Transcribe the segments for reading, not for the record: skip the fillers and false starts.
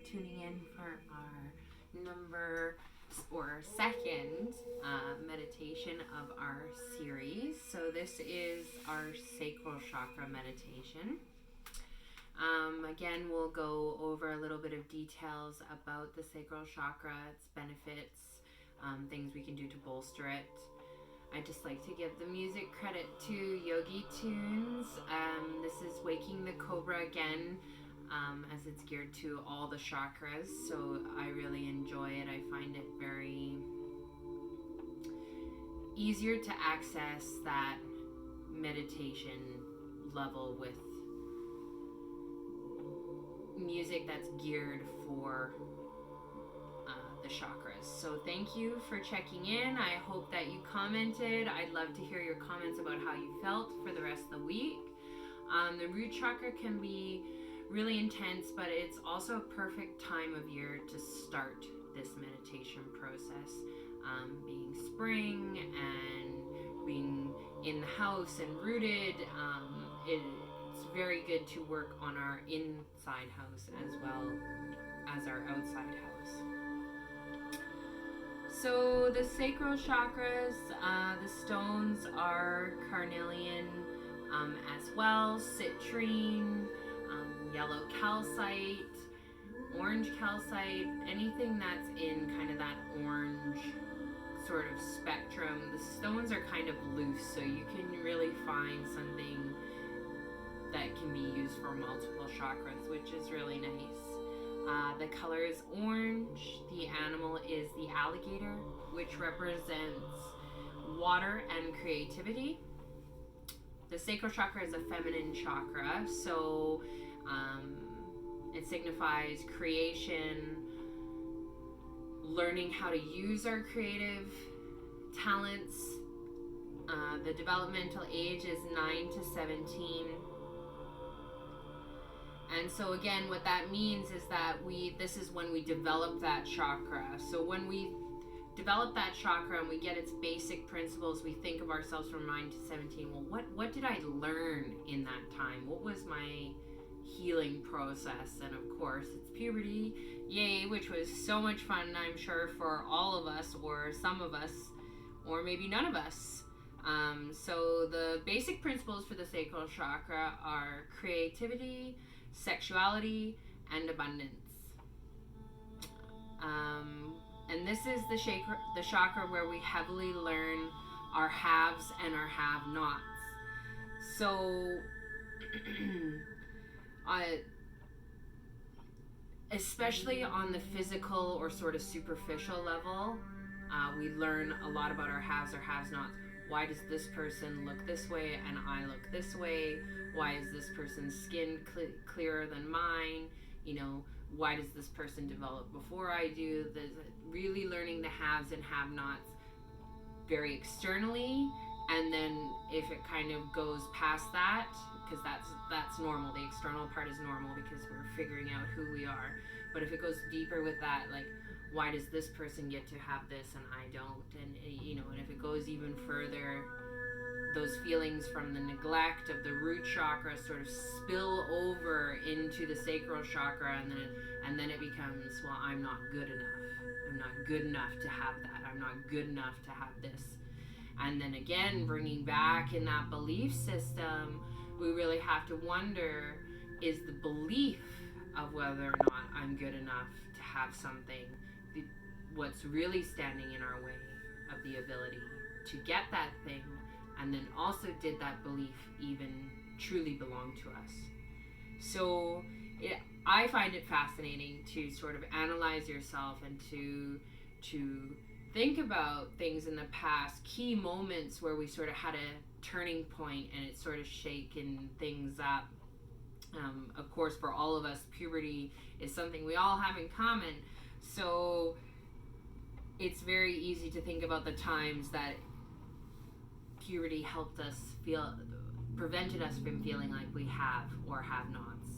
tuning in for our second meditation of our series. So this is our sacral chakra meditation. Again, we'll go over a little bit of details about the sacral chakra, its benefits, things we can do to bolster it. I just like to give the music credit to Yogi Tunes. This is Waking the Cobra again, as it's geared to all the chakras. So I really enjoy it. I find it very easier to access that meditation level with music that's geared for the chakras. So thank you for checking in. I hope that you commented. I'd love to hear your comments about how you felt for the rest of the week. The root chakra can be really intense, but it's also a perfect time of year to start this meditation process. Being spring and being in the house and rooted, it's very good to work on our inside house as well as our outside house. So the sacral chakras, the stones are carnelian as well, citrine, yellow calcite, orange calcite, anything that's in kind of that orange sort of spectrum. The stones are kind of loose, so you can really find something that can be used for multiple chakras, which is really nice. The color is orange. The animal is the alligator, which represents water and creativity. The sacral chakra is a feminine chakra, so it signifies creation, learning how to use our creative talents. The developmental age is 9 to 17. And so again, what that means is that this is when we develop that chakra. So when we develop that chakra and we get its basic principles, we think of ourselves from 9 to 17. Well, what did I learn in that time? What was my healing process? And of course, it's puberty, yay, which was so much fun, I'm sure, for all of us, or some of us, or maybe none of us. So the basic principles for the sacral chakra are creativity, sexuality, and abundance. And this is the chakra where we heavily learn our haves and our have-nots. So, especially on the physical or sort of superficial level, we learn a lot about our haves or have-nots. Why does this person look this way and I look this way? Why is this person's skin clearer than mine? Why does this person develop before I do? Really learning the haves and have-nots very externally, and then if it kind of goes past that, because that's normal. The external part is normal because we're figuring out who we are. But if it goes deeper with that, like, why does this person get to have this and I don't? And and if it goes even further, those feelings from the neglect of the root chakra sort of spill over into the sacral chakra, and then it becomes, well, I'm not good enough. I'm not good enough to have that. I'm not good enough to have this. And then again, bringing back in that belief system, we really have to wonder, is the belief of whether or not I'm good enough to have something what's really standing in our way of the ability to get that thing? And then also, did that belief even truly belong to us? So I find it fascinating to sort of analyze yourself and to think about things in the past, key moments where we sort of had a turning point and it sort of shaken things up. Of course, for all of us, puberty is something we all have in common. So it's very easy to think about the times that puberty helped us prevented us from feeling like we have or have-nots,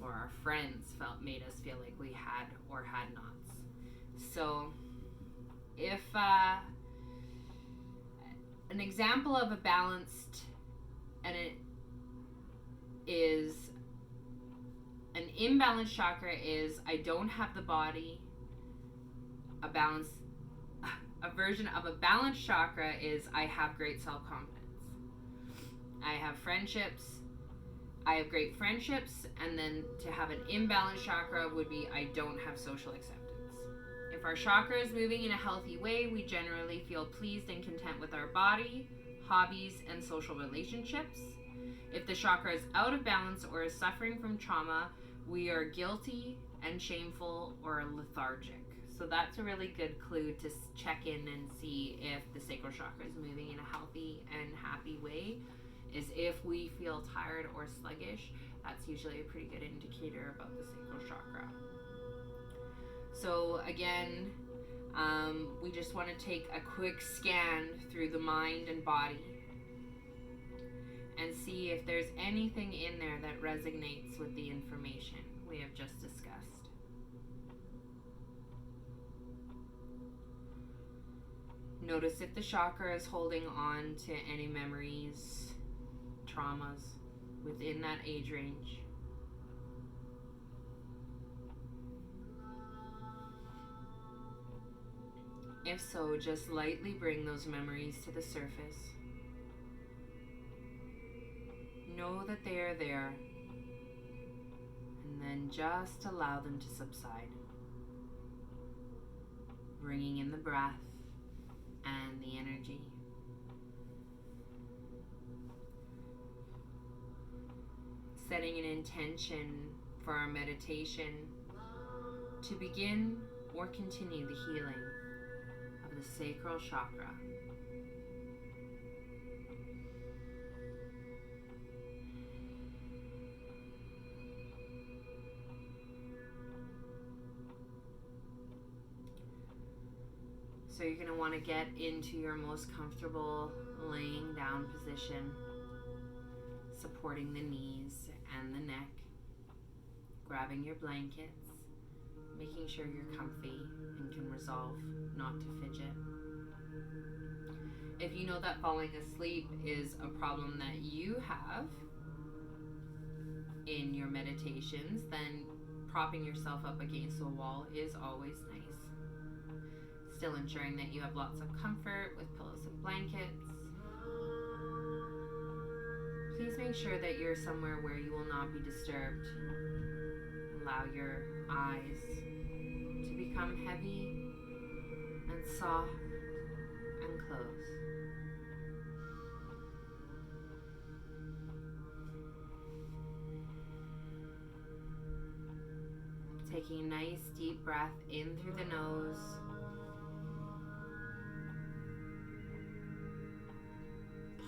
or our friends made us feel like we had or had-nots. So if an example of a balanced, and it is An imbalanced chakra is I don't have the body. A version of a balanced chakra is I have great self-confidence. I have friendships. I have great friendships, and then to have an imbalanced chakra would be I don't have social acceptance. If our chakra is moving in a healthy way, we generally feel pleased and content with our body, hobbies, and social relationships. If the chakra is out of balance or is suffering from trauma, we are guilty and shameful or lethargic. So that's a really good clue to check in and see if the sacral chakra is moving in a healthy and happy way. Is if we feel tired or sluggish, that's usually a pretty good indicator about the sacral chakra. So again, we just want to take a quick scan through the mind and body and see if there's anything in there that resonates with the information we have just discussed. Notice if the chakra is holding on to any memories, traumas within that age range. If so, just lightly bring those memories to the surface. Know that they are there, and then just allow them to subside. Bringing in the breath and the energy. Setting an intention for our meditation to begin or continue the healing of the sacral chakra. So you're going to want to get into your most comfortable laying down position, supporting the knees and the neck, grabbing your blankets, making sure you're comfy and can resolve not to fidget. If you know that falling asleep is a problem that you have in your meditations, then propping yourself up against a wall is always nice. Still ensuring that you have lots of comfort with pillows and blankets. Please make sure that you're somewhere where you will not be disturbed. Allow your eyes to become heavy and soft and close. Taking a nice deep breath in through the nose.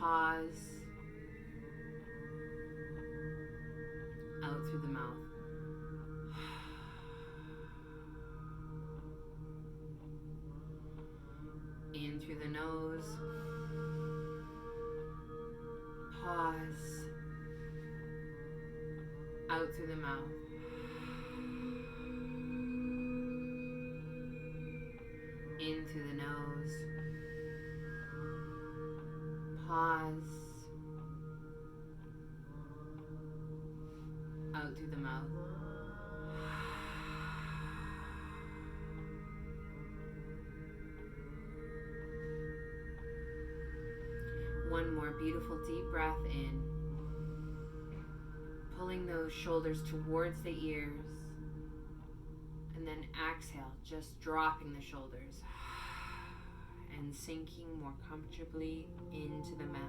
Pause. Out through the mouth. In through the nose. Pause. Out through the mouth. In through the nose. Pause. Out through the mouth. One more beautiful deep breath in. Pulling those shoulders towards the ears. And then exhale, just dropping the shoulders. And sinking more comfortably into the mat.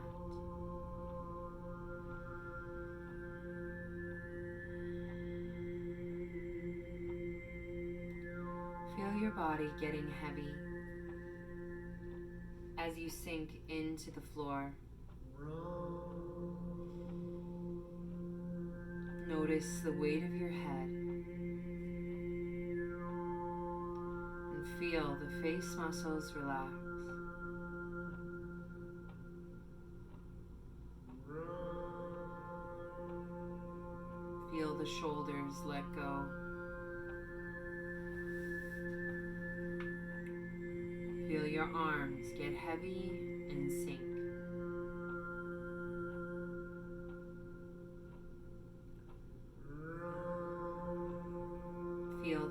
Feel your body getting heavy as you sink into the floor. Notice the weight of your head and feel the face muscles relax. Feel the shoulders let go. Feel your arms get heavy and sink.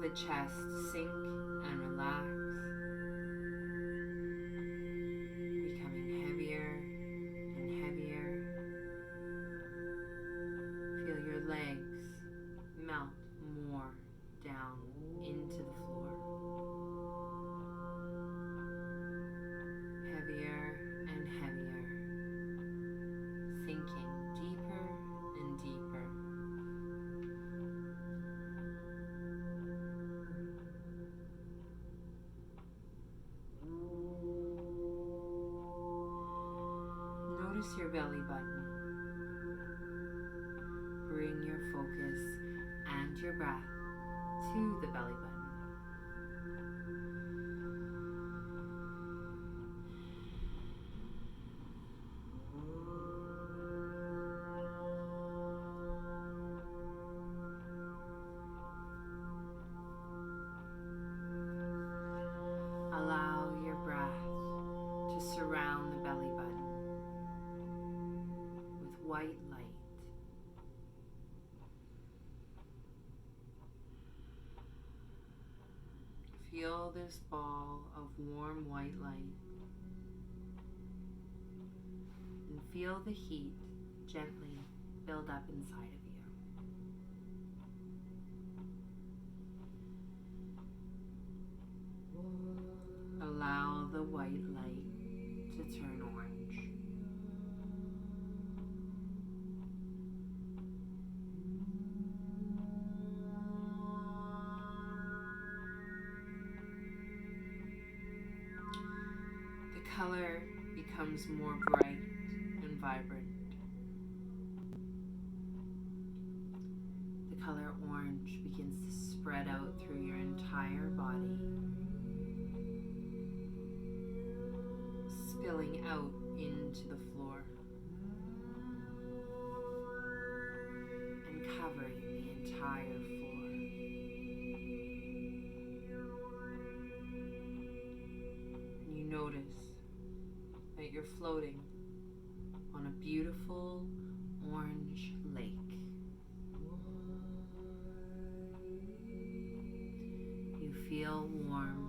the chest sink and relax, becoming heavier and heavier. Feel your legs melt more down into the floor. Heavier and heavier, sinking deeper and deeper. Notice your belly button. Bring your focus and your breath to the belly button. Allow your breath to surround the belly button with white light. Feel this ball of warm white light and feel the heat gently build up inside of you. Allow the white light to turn orange. The color becomes more bright and vibrant. The color orange begins to spread out through your entire body, spilling out into the floor and covering the entire floor. And you notice that you're floating on a beautiful orange lake. You feel warm.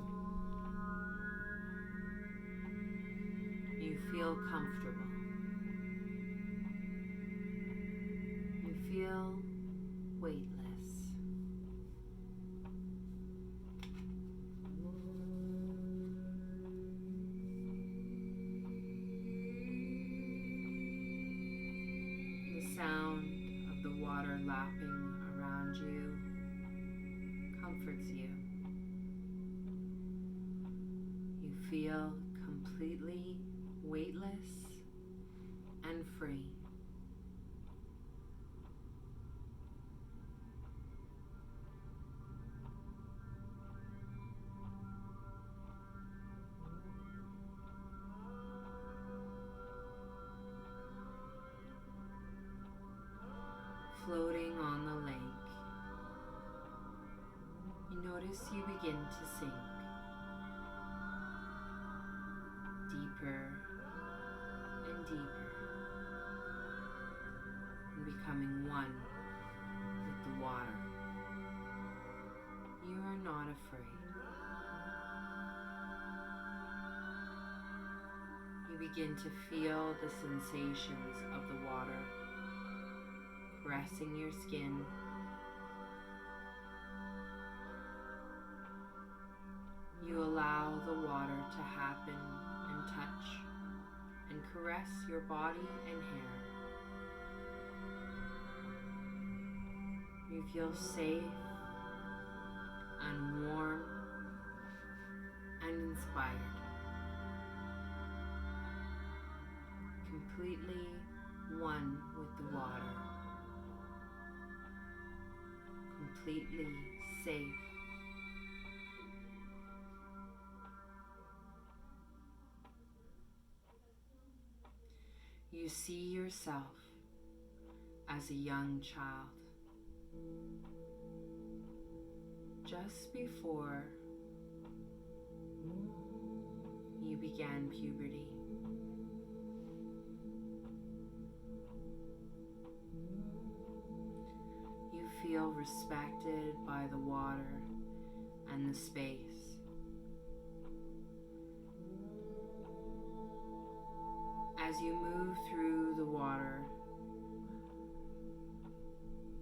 You feel comfortable. You feel weightless. The sound of the water lapping around you comforts you. You feel completely weightless and free. Floating on the lake, you notice you begin to sink deeper and deeper, and becoming one with the water. You are not afraid. You begin to feel the sensations of the water caressing your skin. You allow the water to happen and touch and caress your body and hair. You feel safe and warm and inspired. Completely one with the water. Completely safe. You see yourself as a young child, just before you began puberty. You feel respected by the water and the space. As you move through the water,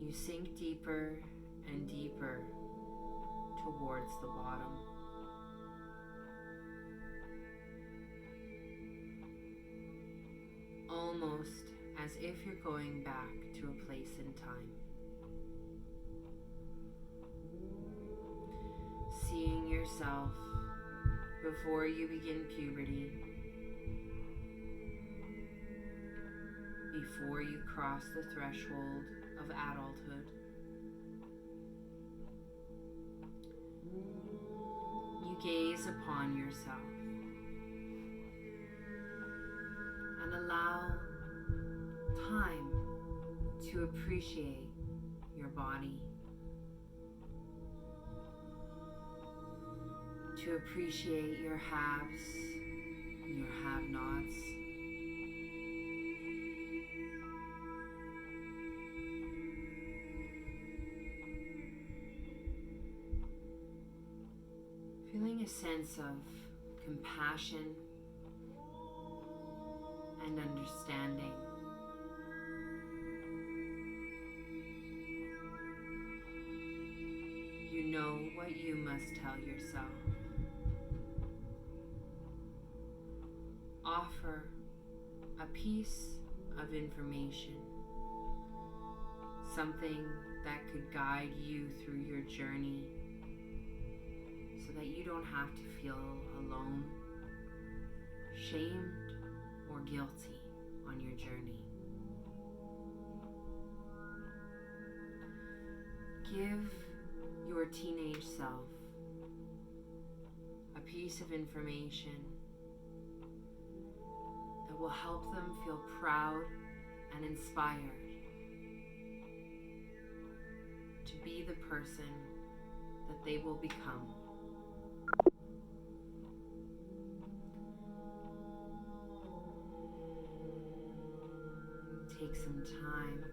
you sink deeper and deeper towards the bottom. Almost as if you're going back to a place in time. Seeing yourself before you begin puberty, before you cross the threshold of adulthood. You gaze upon yourself and allow time to appreciate your body, to appreciate your haves and your have-nots. Feeling a sense of compassion and understanding. You know what you must tell yourself. Offer a piece of information, something that could guide you through your journey so that you don't have to feel alone, shamed, or guilty on your journey. Give your teenage self a piece of information that will help them feel proud and inspired to be the person that they will become. Take some time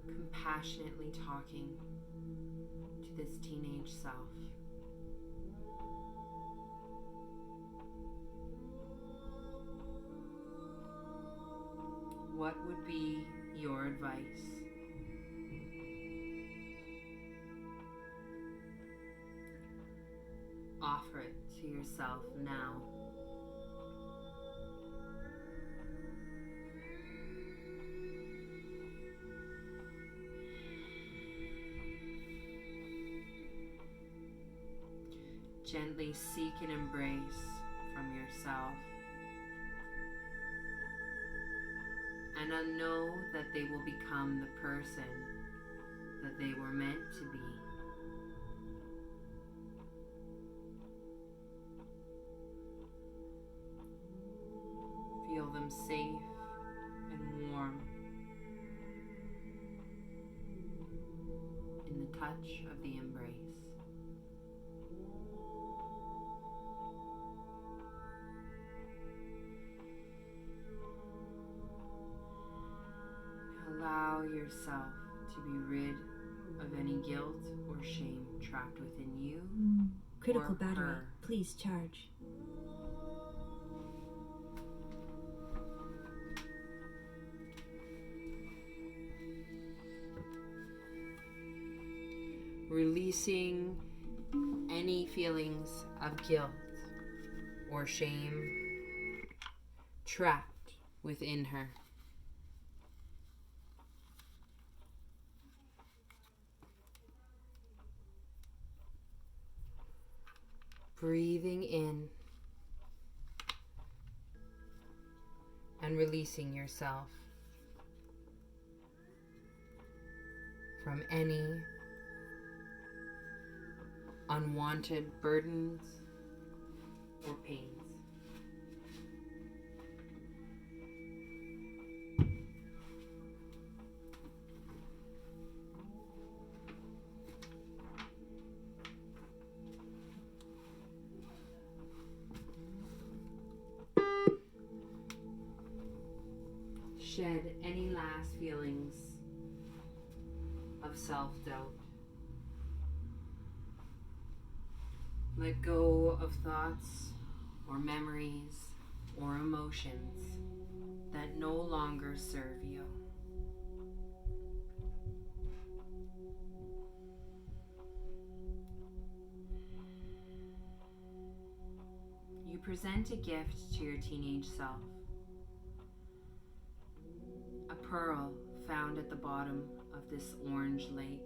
compassionately talking to this teenage self. What would be your advice? Offer it to yourself now. Gently seek an embrace from yourself and know that they will become the person that they were meant to be. Feel them safe and warm in the touch of the embrace. Allow yourself to be rid of any guilt or shame trapped within you. Critical or battery, her. please charge. Releasing any feelings of guilt or shame trapped within her. Breathing in and releasing yourself from any unwanted burdens or pains. Shed any last feelings of self-doubt. Let go of thoughts or memories or emotions that no longer serve you. You present a gift to your teenage self, a pearl found at the bottom of this orange lake.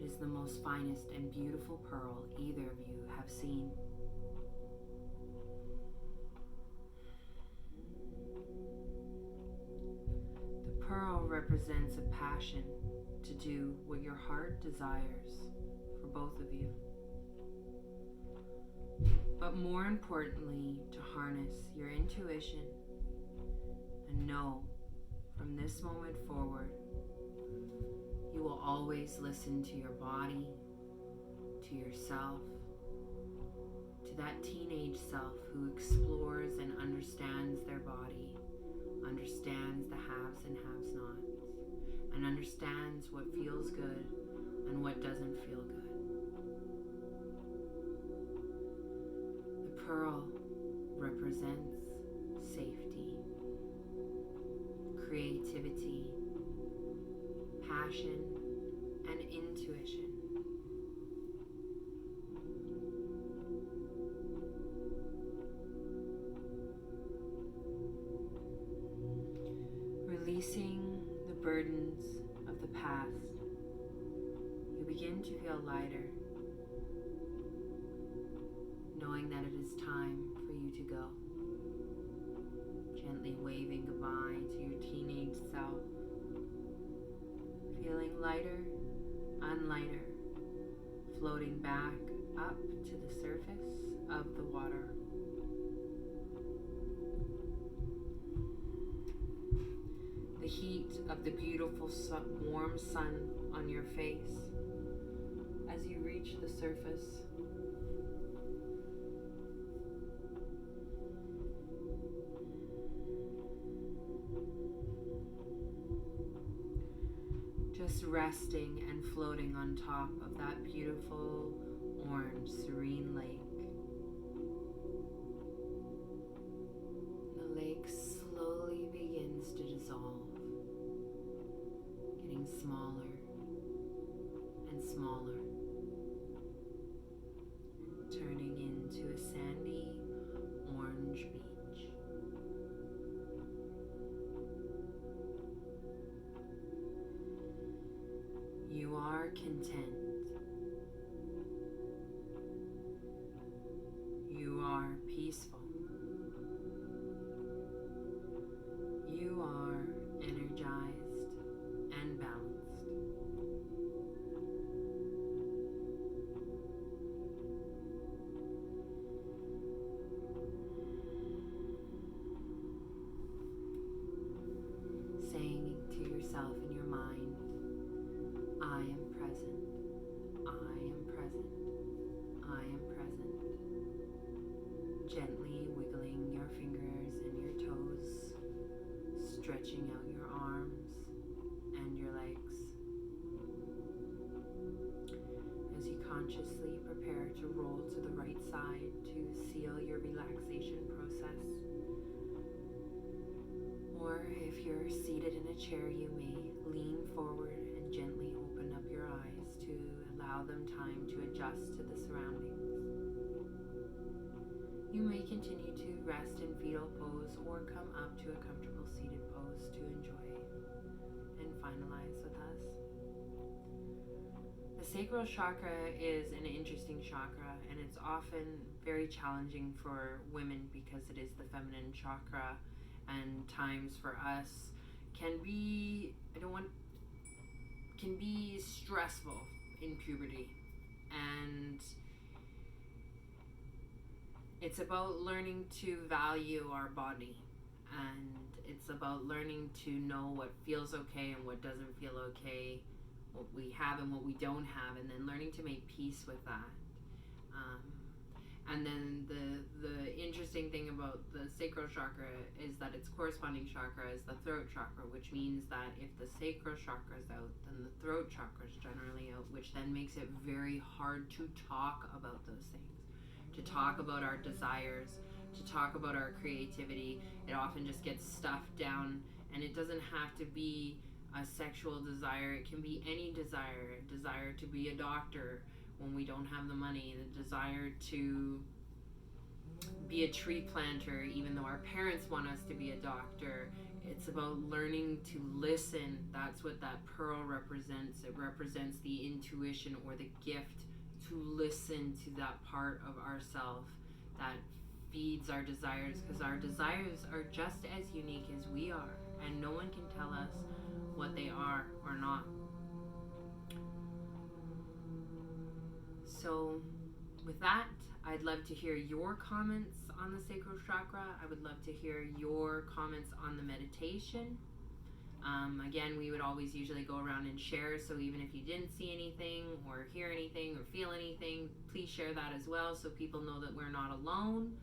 It is the most finest and beautiful pearl either of you have seen. The pearl represents a passion to do what your heart desires for both of you. But more importantly, to harness your intuition and know from this moment forward, you will always listen to your body, to yourself, to that teenage self who explores and understands their body, understands the haves and have-nots, and understands what feels good and what doesn't feel good. The pearl represents safety, creativity, passion, and intuition. Releasing the burdens of the past, you begin to feel lighter, knowing that it is time for you to go. Gently waving goodbye to your teenage self, feeling lighter and lighter, floating back up to the surface of the water. The heat of the beautiful warm sun on your face as you reach the surface. Just resting and floating on top of that beautiful orange serene lake. The lake slowly begins to dissolve, getting smaller and smaller, turning into a sandy orange beach. You are content. You are peaceful. You are energized and balanced. Saying to yourself in your mind, I am present, I am present, I am present. Gently wiggling your fingers and your toes, stretching out your arms and your legs. As you consciously prepare to roll to the right side to seal your relaxation process. Or if you're seated in a chair, you may lean forward and gently open up your eyes to allow them time to adjust to the surroundings. You may continue to rest in fetal pose or come up to a comfortable seated pose to enjoy and finalize with us. The sacral chakra is an interesting chakra, and it's often very challenging for women because it is the feminine chakra, and times for us can be stressful in puberty, and it's about learning to value our body, and it's about learning to know what feels okay and what doesn't feel okay, what we have and what we don't have, and then learning to make peace with that. And then the interesting thing about the sacral chakra is that its corresponding chakra is the throat chakra, which means that if the sacral chakra is out, then the throat chakra is generally out, which then makes it very hard to talk about those things, to talk about our desires, to talk about our creativity. It often just gets stuffed down, and it doesn't have to be a sexual desire. It can be any desire. A desire to be a doctor when we don't have the money, the desire to be a tree planter even though our parents want us to be a doctor. It's about learning to listen. That's what that pearl represents. It represents the intuition or the gift to listen to that part of ourself that feeds our desires, because our desires are just as unique as we are, and no one can tell us what they are or not. So with that, I'd love to hear your comments on the sacral chakra. I would love to hear your comments on the meditation. Again, we would always usually go around and share, so even if you didn't see anything or hear anything or feel anything, please share that as well so people know that we're not alone.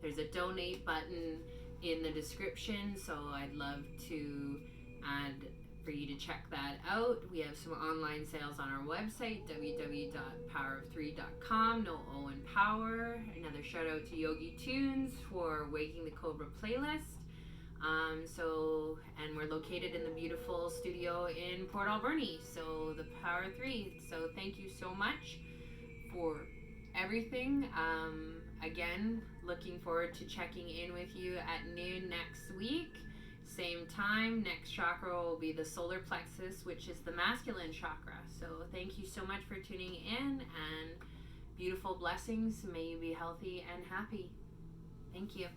There's a donate button in the description, so I'd love to add for you to check that out. We have some online sales on our website, www.powerof3.com. No O in power. Another shout out to Yogi Tunes for Waking the Cobra playlist. And we're located in the beautiful studio in Port Alberni, so the Power of 3. So thank you so much for everything. Again, looking forward to checking in with you at noon next week. Same time. Next chakra will be the solar plexus, which is the masculine chakra. So thank you so much for tuning in, and beautiful blessings. May you be healthy and happy. Thank you.